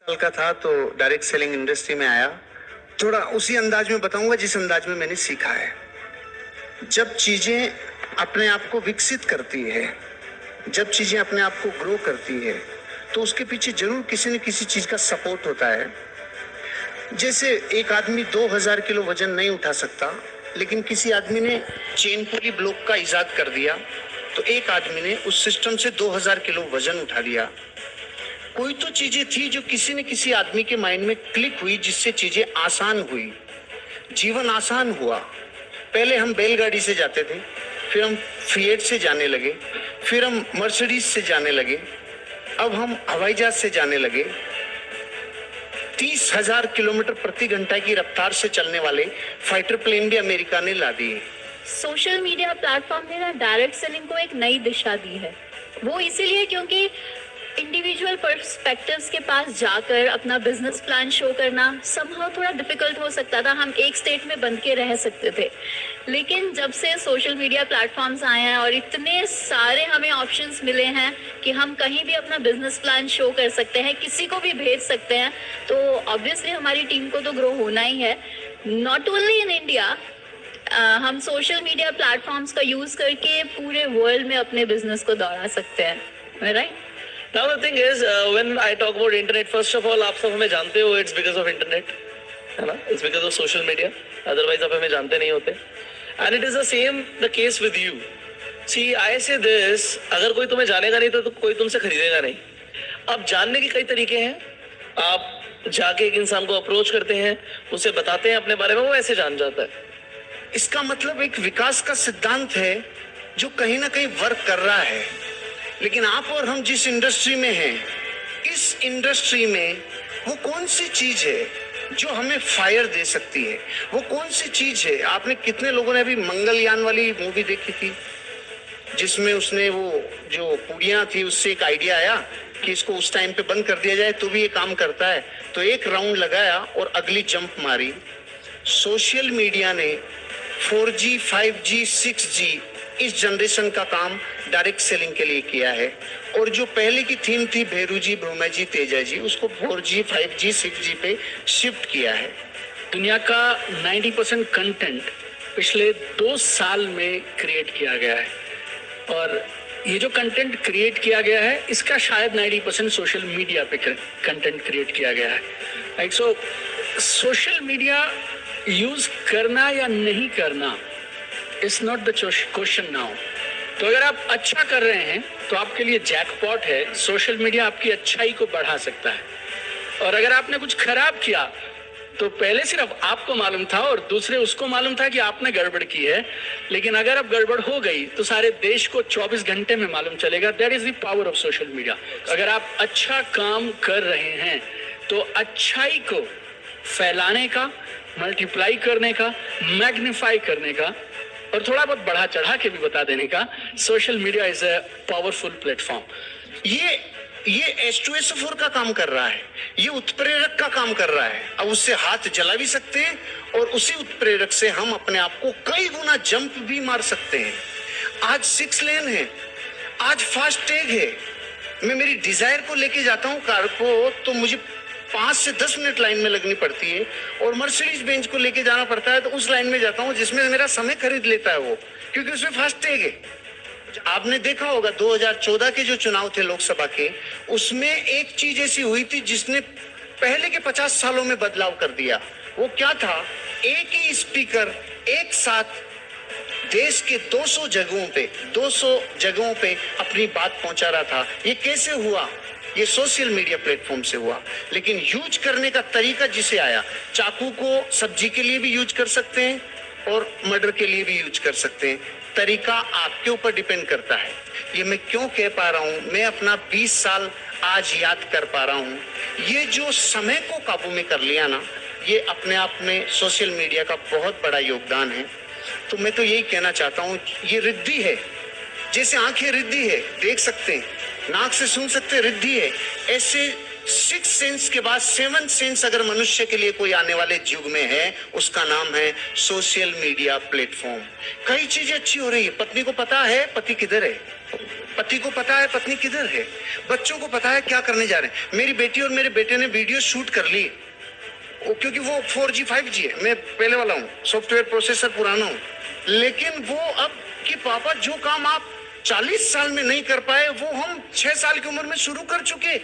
साल का था तो डायरेक्ट सेलिंग इंडस्ट्री में आया। थोड़ा उसी अंदाज में बताऊंगा जिस अंदाज में मैंने सीखा है। जब चीजें अपने आप को विकसित करती है, जब चीजें अपने आप को ग्रो करती है, तो उसके पीछे जरूर किसी न किसी चीज का सपोर्ट होता है। जैसे एक आदमी 2000 किलो वजन नहीं उठा सकता, लेकिन किसी आदमी ने चेन पुली ब्लॉक का इजाद कर दिया, तो एक आदमी ने उस सिस्टम से 2000 किलो वजन उठा लिया। कोई तो चीजें थी जो किसी न किसी आदमी के माइंड में क्लिक हुई, जिससे चीजें आसान हुई, जीवन आसान हुआ। पहले हम बैलगाड़ी से जाते थे, फिर हम फिएट से जाने लगे, फिर हम मर्सिडीज से जाने लगे, अब हम हवाई जहाज से जाने लगे। 30,000 किलोमीटर प्रति घंटा की रफ्तार से चलने वाले फाइटर प्लेन भी अमेरिका ने ला दिए। सोशल मीडिया प्लेटफॉर्म ने ना डायरेक्ट सेलिंग को एक नई दिशा दी है। वो इसीलिए क्योंकि इंडिविजुअल पर्सपेक्टिव्स के पास जाकर अपना बिजनेस प्लान शो करना समहाउ थोड़ा डिफिकल्ट हो सकता था। हम एक स्टेट में बंद के रह सकते थे, लेकिन जब से सोशल मीडिया प्लेटफॉर्म्स आए हैं और इतने सारे हमें ऑप्शंस मिले हैं कि हम कहीं भी अपना बिजनेस प्लान शो कर सकते हैं, किसी को भी भेज सकते हैं, तो ऑब्वियसली हमारी टीम को तो ग्रो होना ही है। नॉट ओनली इन इंडिया, हम सोशल मीडिया प्लेटफॉर्म्स का यूज करके पूरे वर्ल्ड में अपने बिजनेस को दौड़ा सकते हैं, right? Now the thing is, when I talk about internet, first of all, आप सब हमें जानते हो, it's because of internet, है ना? It's because of social media. Otherwise आप हमें जानते नहीं होते. And it is the same the case with you. See, I say this, अगर कोई तुम्हें जानेगा नहीं तो कोई तुमसे खरीदेगा नहीं. अब जानने के कई तरीके हैं. आप जाके एक इंसान को अप्रोच करते हैं, उसे बताते हैं अपने बारे में, वो ऐसे जान जाता है. इसका मतलब एक विकास का सिद्धांत है जो कहीं ना कहीं वर्क कर रहा है। लेकिन आप और हम जिस इंडस्ट्री में हैं, इस इंडस्ट्री में वो कौन सी चीज है जो हमें फायर दे सकती है? वो कौन सी चीज है? आपने कितने लोगों ने अभी मंगलयान वाली मूवी देखी थी, जिसमें उसने वो जो पुड़ियां थी उससे एक आइडिया आया कि इसको उस टाइम पे बंद कर दिया जाए तो भी ये काम करता है, तो एक राउंड लगाया और अगली जंप मारी। सोशल मीडिया ने 4G, 5G, 6G इस जनरेशन का काम डायरेक्ट सेलिंग के लिए किया है। और जो पहले की थीम थी भेरू जी, भ्रोमा जी, तेजा जी, उसको 4G, 5G, 6G पे शिफ्ट किया है। दुनिया का 90% कंटेंट पिछले 2 साल में क्रिएट किया गया है, और ये जो कंटेंट क्रिएट किया गया है इसका शायद 90% सोशल मीडिया पे कंटेंट क्रिएट किया गया है, राइट? सो सोशल मीडिया यूज करना या नहीं करना is not the question now. तो अगर आप अच्छा कर रहे हैं तो आपके लिए जैकपॉट है। सोशल मीडिया आपकी अच्छाई को बढ़ा सकता है, और अगर आपने कुछ खराब किया तो पहले सिर्फ आपको मालूम था और दूसरे उसको मालूम था कि आपने गड़बड़ की है, लेकिन अगर अब गड़बड़ हो गई तो सारे देश को 24 घंटे में मालूम चलेगा। That is the power of social media. अगर आप अच्छा काम कर रहे हैं तो अच्छाई को फैलाने का, मल्टीप्लाई करने का, मैग्नीफाई करने का और थोड़ा बहुत बढ़ा चढ़ा के भी बता देने का, social media is a powerful platform. ये H2SO4 का काम कर रहा है, ये उत्प्रेरक का काम कर रहा है। अब उससे हाथ जला भी सकते हैं और उसी उत्प्रेरक से हम अपने आप को कई गुना जंप भी मार सकते हैं। आज 6 लेन है, आज फास्ट टैग है। मैं मेरी डिजायर को लेके जाता हूँ कार को, तो मुझे 5 से 10 मिनट लाइन में लगनी पड़ती है, और मर्सिडीज बेंच को लेके जाना पड़ता है तो उस लाइन में जाता हूँ जिसमें मेरा समय खरीद लेता है वो, क्योंकि उसमें फास्ट टैग है। आपने देखा होगा 2014 के जो चुनाव थे लोकसभा के, उसमें एक चीज ऐसी हुई थी जिसने पहले के 50 सालों में बदलाव कर दिया। वो क्या था? एक ही स्पीकर एक साथ देश के 200 जगहों पे अपनी बात पहुंचा रहा था। ये कैसे हुआ? ये सोशल मीडिया प्लेटफॉर्म से हुआ। लेकिन यूज करने का तरीका जिसे आया, चाकू को सब्जी के लिए भी यूज कर सकते हैं और मर्डर के लिए भी यूज कर सकते हैं। तरीका आपके ऊपर डिपेंड करता है। ये मैं क्यों कह पा रहा हूं? मैं अपना 20 साल आज याद कर पा रहा हूं। ये जो समय को काबू में कर लिया ना, ये अपने आप में सोशल मीडिया का बहुत बड़ा योगदान है। तो मैं तो यही कहना चाहता हूं, ये रिद्धि है। जैसे आंखें रिद्धि है, देख सकते हैं, नाक से सुन सकते हैं, रिद्धि है। ऐसे 6 सेंस के बाद 7 सेंस अगर मनुष्य के लिए कोई आने वाले युग में है, उसका नाम है सोशल मीडिया प्लेटफॉर्म। कई चीजें अच्छी हो रही है। पत्नी को पता है पति किधर है, पति को पता है पत्नी किधर है, बच्चों को पता है क्या करने जा रहे हैं। मेरी बेटी और मेरे बेटे ने वीडियो शूट कर ली, क्योंकि वो 4G 5G है, मैं पहले वाला हूँ, सॉफ्टवेयर प्रोसेसर पुराना हूँ, लेकिन वो अब कि पापा जो काम आप 40 साल में नहीं कर पाए वो हम 6 साल की उम्र में शुरू कर चुके।